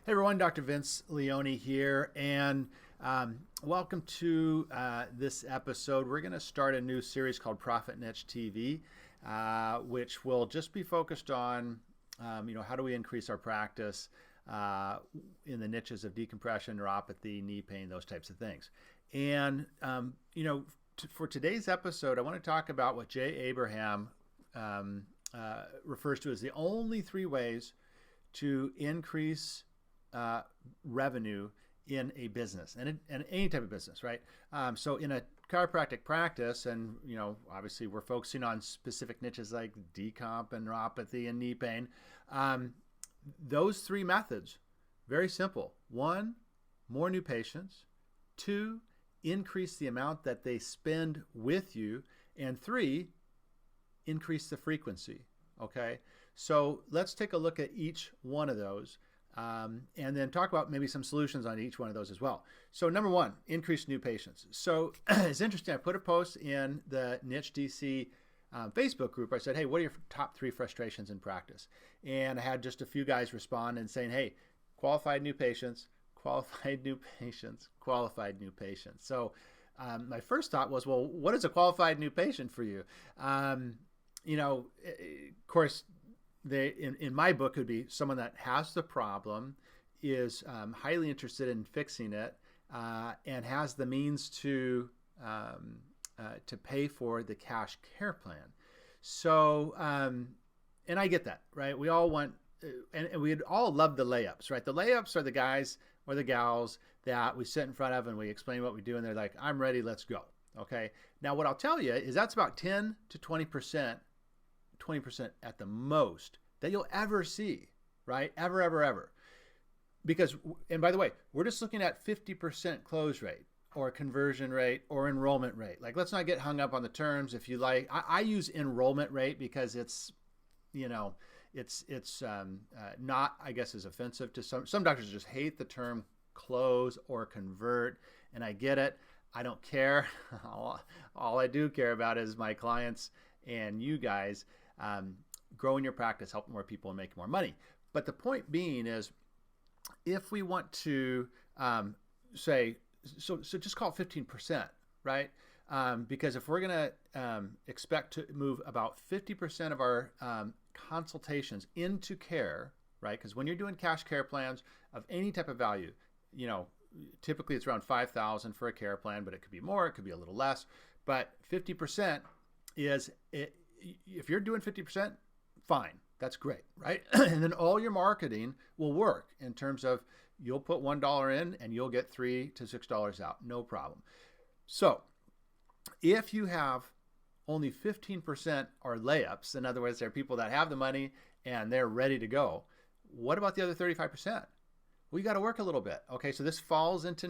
Hey everyone, Dr. Vince Leone here, and welcome to this episode. We're going to start a new series called Profit Niche TV, which will just be focused on, how do we increase our practice in the niches of decompression, neuropathy, knee pain, those types of things. And, for today's episode, I want to talk about what Jay Abraham refers to as the only three ways to increase revenue in a business and any type of business, right? So in a chiropractic practice, and obviously we're focusing on specific niches like decomp and neuropathy and knee pain. Those three methods, very simple. One, more new patients. Two, increase the amount that they spend with you. And three, increase the frequency. Okay, so let's take a look at each one of those. And then talk about maybe some solutions on each one of those as well. So number one, increase new patients. So it's interesting. I put a post in the Niche DC Facebook group. I said, hey, what are your top three frustrations in practice? And I had just a few guys respond and saying, hey, qualified new patients, qualified new patients, qualified new patients. So my first thought was, well, what is a qualified new patient for you? Of course, in my book, would be someone that has the problem, is highly interested in fixing it, and has the means to pay for the cash care plan. So, and I get that, right? We all want, and we'd all love the layups, right? The layups are the guys or the gals that we sit in front of and we explain what we do, and they're like, I'm ready, let's go. Okay. Now, what I'll tell you is that's about 10 to 20%. 20% at the most that you'll ever see, right? Ever. Because, and by the way, we're just looking at 50% close rate or conversion rate or enrollment rate. Like, let's not get hung up on the terms. If you like, I use enrollment rate because it's, it's not, I guess, as offensive to some doctors just hate the term close or convert. And I get it. I don't care. All I do care about is my clients and you guys growing your practice, helping more people and making more money. But the point being is, if we want to say, so just call it 15%, right? Because if we're going to expect to move about 50% of our consultations into care, right? Because when you're doing cash care plans of any type of value, typically it's around $5,000 for a care plan, but it could be more, it could be a little less. But 50% is it. If you're doing 50%, fine, that's great, right? And then all your marketing will work in terms of you'll put $1 in and you'll get $3 to $6 out, no problem. So if you have only 15% are layups, in other words, they're people that have the money and they're ready to go, what about the other 35%? We got to work a little bit. Okay, so this falls into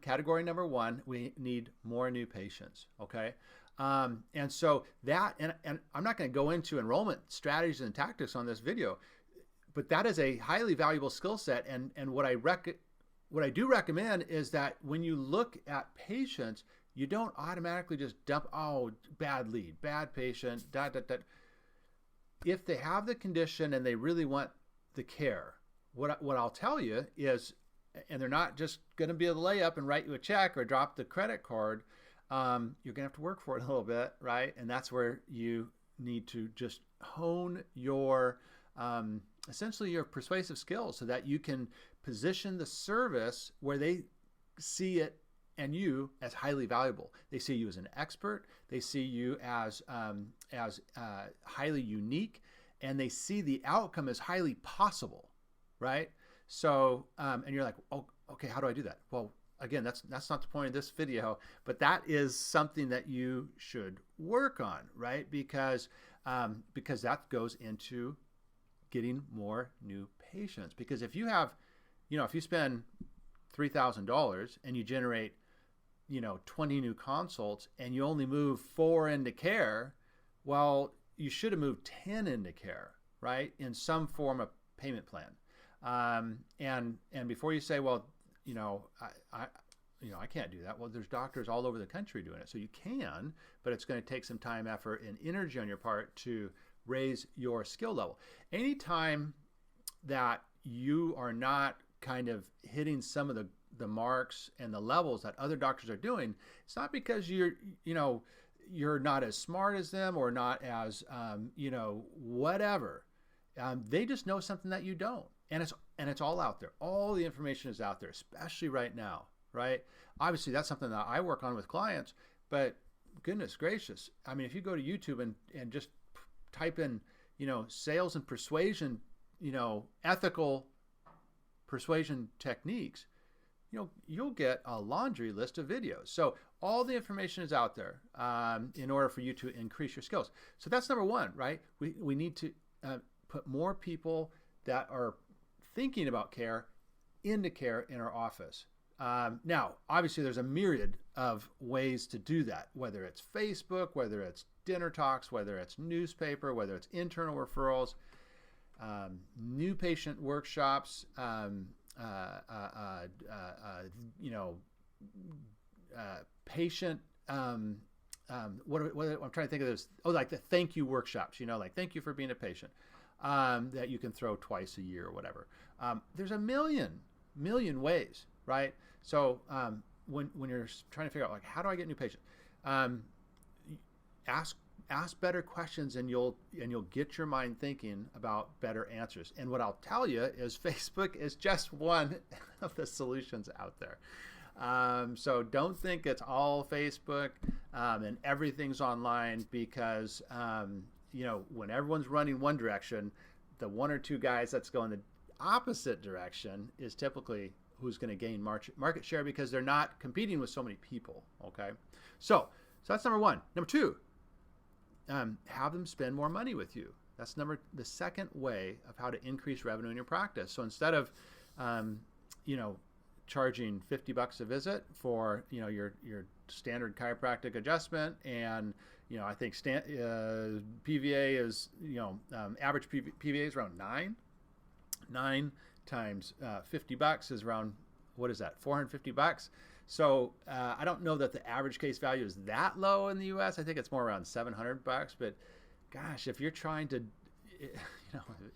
category number one. We need more new patients. Okay. And so that, and I'm not going to go into enrollment strategies and tactics on this video, but that is a highly valuable skill set. And what I do recommend is that when you look at patients, you don't automatically just dump, oh, bad lead, bad patient, . If they have the condition and they really want the care, what I'll tell you is, and they're not just going to be able to lay up and write you a check or drop the credit card, you're going to have to work for it a little bit, right? And that's where you need to just hone your, essentially your persuasive skills so that you can position the service where they see it and you as highly valuable. They see you as an expert. They see you as highly unique, and they see the outcome as highly possible, right? So, and you're like, oh, okay, how do I do that? Well, again, that's not the point of this video, but that is something that you should work on, right? Because that goes into getting more new patients. Because if you have, if you spend $3,000 and you generate, 20 new consults and you only move 4 into care, well, you should have moved 10 into care, right? In some form of payment plan. And before you say, well, I can't do that. Well, there's doctors all over the country doing it. So you can, but it's going to take some time, effort, and energy on your part to raise your skill level. Anytime that you are not kind of hitting some of the marks and the levels that other doctors are doing, it's not because you're not as smart as them or not as, whatever. They just know something that you don't. And it's all out there. All the information is out there, especially right now, right? Obviously, that's something that I work on with clients, but goodness gracious. I mean, if you go to YouTube and just type in, sales and persuasion, ethical persuasion techniques, you'll get a laundry list of videos. So all the information is out there in order for you to increase your skills. So that's number one, right? We need to put more people that are thinking about care into care in our office. Now, obviously, there's a myriad of ways to do that, whether it's Facebook, whether it's dinner talks, whether it's newspaper, whether it's internal referrals, new patient workshops, patient, what I'm trying to think of this. Oh, like the thank you workshops, like thank you for being a patient, that you can throw twice a year or whatever. There's a million ways, right? So when you're trying to figure out, like, how do I get new patients? Ask better questions, and you'll get your mind thinking about better answers. And what I'll tell you is Facebook is just one of the solutions out there. So don't think it's all Facebook and everything's online, because when everyone's running one direction, the one or two guys that's going the opposite direction is typically who's going to gain market share, because they're not competing with so many people. Okay, so that's number one. Number two, have them spend more money with you. That's the second way of how to increase revenue in your practice. So instead of charging $50 a visit for your standard chiropractic adjustment, and I think PVA is average PVA is around 9 times $50 is around, what is that, $450? So I don't know that the average case value is that low in the US. I think it's more around $700. But gosh, if you're trying to,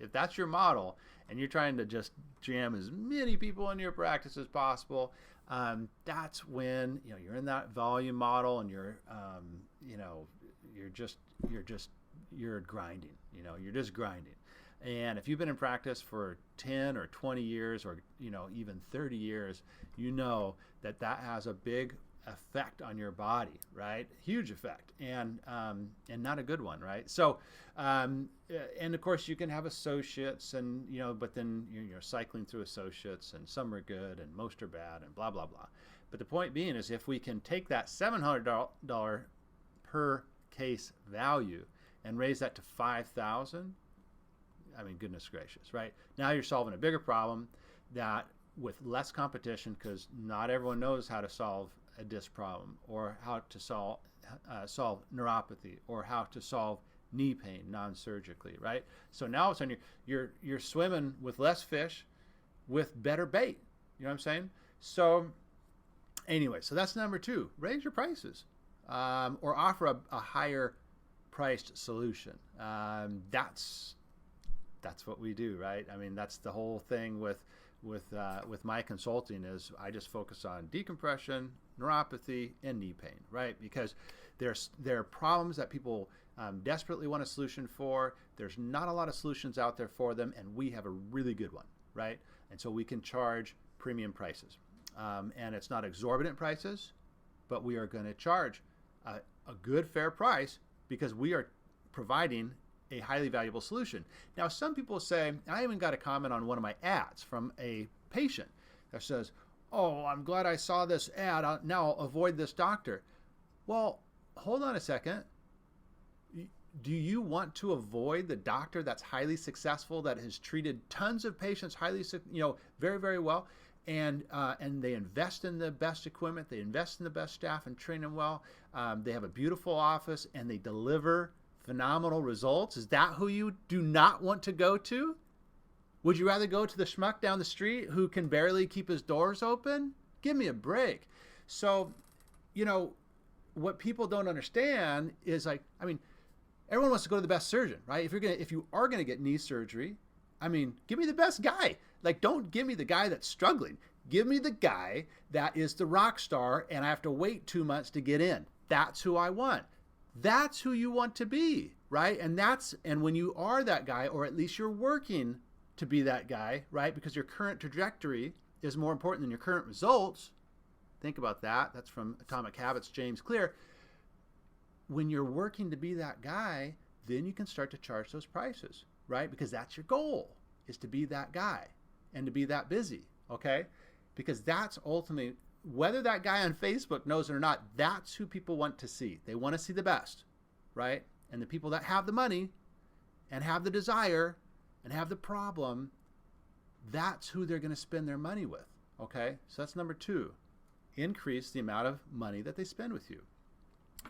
if that's your model and you're trying to just jam as many people into your practice as possible, that's when you're in that volume model, and you're grinding. You're just grinding. And if you've been in practice for 10 or 20 years or even 30 years, that has a big effect on your body, right? Huge effect, and not a good one, right? So, and of course you can have associates, and but then you're cycling through associates, and some are good and most are bad, and blah blah blah. But the point being is, if we can take that $700 per case value and raise that to $5,000. I mean, goodness gracious, right? Now you're solving a bigger problem, that with less competition, because not everyone knows how to solve a disc problem, or how to solve neuropathy, or how to solve knee pain non-surgically, right? So now all of a sudden you're swimming with less fish with better bait. You know what I'm saying? So anyway, so that's number two. Raise your prices, or offer a higher priced solution. That's what we do, right? I mean, that's the whole thing with my consulting, is I just focus on decompression, neuropathy, and knee pain, right? Because there are problems that people desperately want a solution for. There's not a lot of solutions out there for them, and we have a really good one, right? And so we can charge premium prices, and it's not exorbitant prices, but we are going to charge a good, fair price, because we are providing a highly valuable solution. Now, some people say, I even got a comment on one of my ads from a patient that says, oh, I'm glad I saw this ad. Now I'll avoid this doctor. Well, hold on a second. Do you want to avoid the doctor that's highly successful, that has treated tons of patients very, very well, and they invest in the best equipment, they invest in the best staff and train them well, they have a beautiful office, and they deliver phenomenal results? Is that who you do not want to go to? Would you rather go to the schmuck down the street who can barely keep his doors open? Give me a break. So, what people don't understand is, like, I mean, everyone wants to go to the best surgeon, right? If you are gonna get knee surgery, I mean, give me the best guy. Like, don't give me the guy that's struggling. Give me the guy that is the rock star and I have to wait 2 months to get in. That's who I want. That's who you want to be, right? And when you are that guy, or at least you're working to be that guy, right? Because your current trajectory is more important than your current results. Think about that. That's from Atomic Habits, James Clear. When you're working to be that guy, then you can start to charge those prices, right? Because that's your goal, is to be that guy and to be that busy, okay? Because that's ultimately, whether that guy on Facebook knows it or not, that's who people want to see. They want to see the best, right? And the people that have the money and have the desire and have the problem, that's who they're going to spend their money with, okay? So that's number 2, increase the amount of money that they spend with you.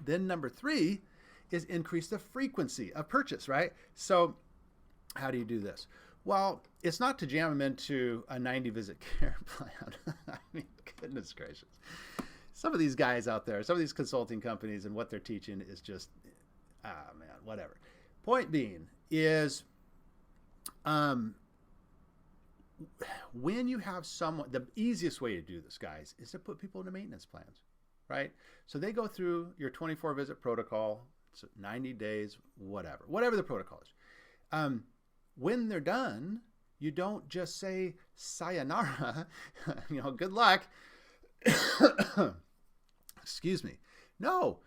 Then number 3 is increase the frequency of purchase, right? So how do you do this? Well, it's not to jam them into a 90-visit care plan. I mean, goodness gracious. Some of these guys out there, some of these consulting companies and what they're teaching is just, man, whatever. Point being is, when you have someone, the easiest way to do this, guys, is to put people into maintenance plans, right? So they go through your 24-visit protocol, it's 90 days, whatever the protocol is. When they're done, you don't just say sayonara, good luck. Excuse me. No,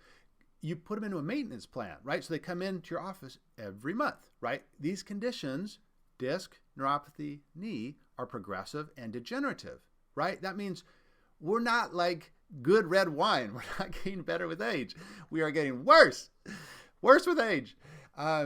you put them into a maintenance plan, right? So they come into your office every month, right? These conditions, disc, neuropathy, knee, are progressive and degenerative, right? That means we're not like good red wine. We're not getting better with age. We are getting worse with age.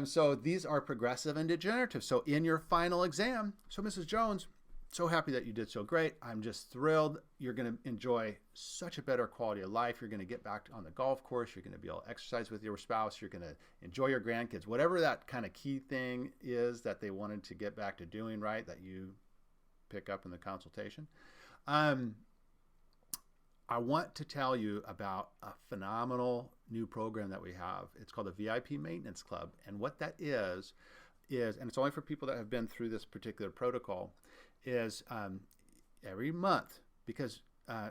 So these are progressive and degenerative. So in your final exam, so Mrs. Jones, so happy that you did so great. I'm just thrilled. You're going to enjoy such a better quality of life. You're going to get back on the golf course. You're going to be able to exercise with your spouse. You're going to enjoy your grandkids, whatever that kind of key thing is that they wanted to get back to doing, right, that you pick up in the consultation. I want to tell you about a phenomenal new program that we have. It's called the VIP Maintenance Club. And what that is, and it's only for people that have been through this particular protocol, is every month, because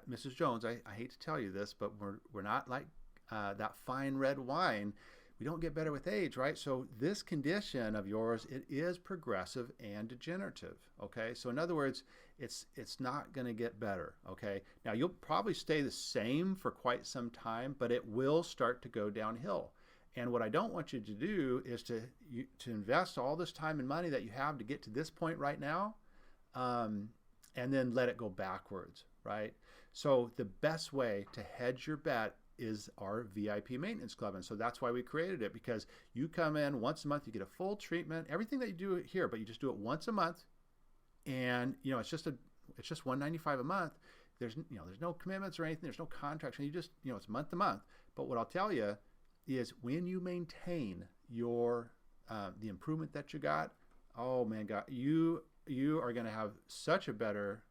Mrs. Jones, I hate to tell you this, but we're not like that fine red wine. We don't get better with age, right? So this condition of yours, it is progressive and degenerative, okay? So in other words, it's not going to get better, okay? Now, you'll probably stay the same for quite some time, but it will start to go downhill. And what I don't want you to do is to invest all this time and money that you have to get to this point right now, and then let it go backwards, right? So the best way to hedge your bet is our VIP Maintenance Club. And so that's why we created it, because you come in once a month, you get a full treatment, everything that you do here, but you just do it once a month. And, it's just $195 a month. There's no commitments or anything. There's no contracts. And you just, it's month to month. But what I'll tell you is, when you maintain your, the improvement that you got, oh man, God, you are going to have such a better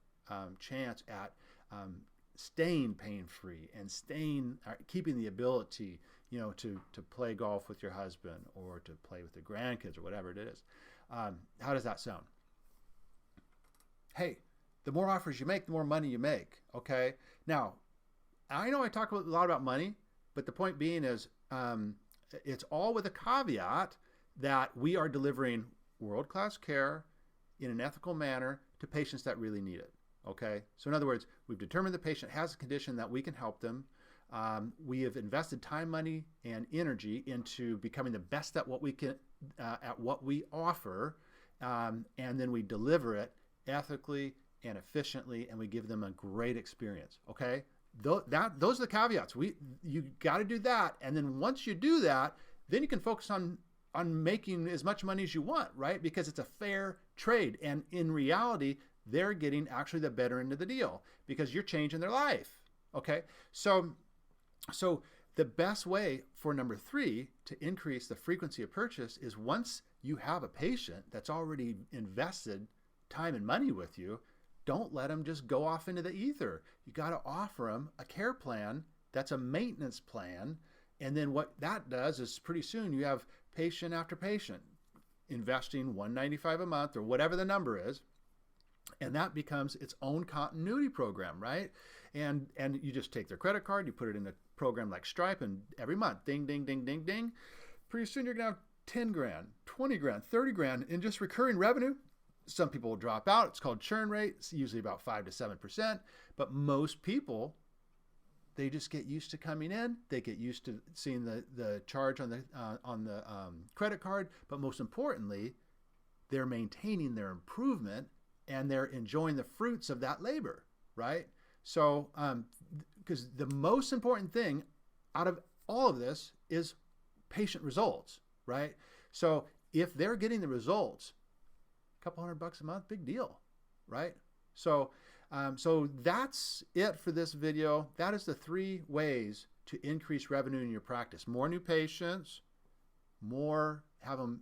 chance at staying pain-free and keeping the ability, to play golf with your husband or to play with the grandkids or whatever it is. How does that sound? Hey, the more offers you make, the more money you make, okay? Now, I know I talk a lot about money, but the point being is, it's all with a caveat that we are delivering world-class care in an ethical manner to patients that really need it, okay? So in other words, we've determined the patient has a condition that we can help them. We have invested time, money, and energy into becoming the best at what we can, at what we offer, and then we deliver it ethically and efficiently, and we give them a great experience, okay? Those are the caveats. You got to do that, and then once you do that, then you can focus on making as much money as you want, right? Because it's a fair trade, and in reality, they're getting actually the better end of the deal because you're changing their life, okay? So the best way for number 3 to increase the frequency of purchase is, once you have a patient that's already invested time and money with you, don't let them just go off into the ether. You got to offer them a care plan that's a maintenance plan. And then what that does is, pretty soon you have patient after patient investing $195 a month or whatever the number is. And that becomes its own continuity program, right? And you just take their credit card, you put it in a program like Stripe, and every month, ding, ding, ding, ding, ding. Pretty soon you're gonna have 10 grand, 20 grand, 30 grand in just recurring revenue. Some people will drop out. It's called churn rate. It's usually about 5 to 7%. But most people, they just get used to coming in. They get used to seeing the charge on the credit card. But most importantly, they're maintaining their improvement and they're enjoying the fruits of that labor, right? So, because the most important thing out of all of this is patient results, right? So if they're getting the results, a couple $100 a month, big deal, right? So, so that's it for this video. That is the 3 ways to increase revenue in your practice. More new patients, have them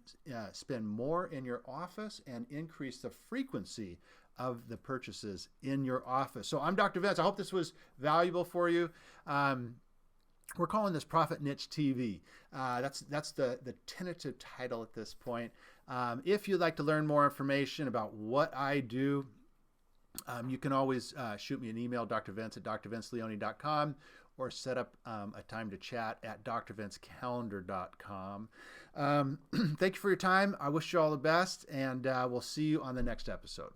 spend more in your office, and increase the frequency of the purchases in your office. So I'm Dr. Vince. I hope this was valuable for you. We're calling this Profit Niche TV. That's the tentative title at this point. If you'd like to learn more information about what I do, you can always shoot me an email, drvince@drvinceleone.com, or set up a time to chat at drvincecalendar.com. Thank you for your time. I wish you all the best, and we'll see you on the next episode.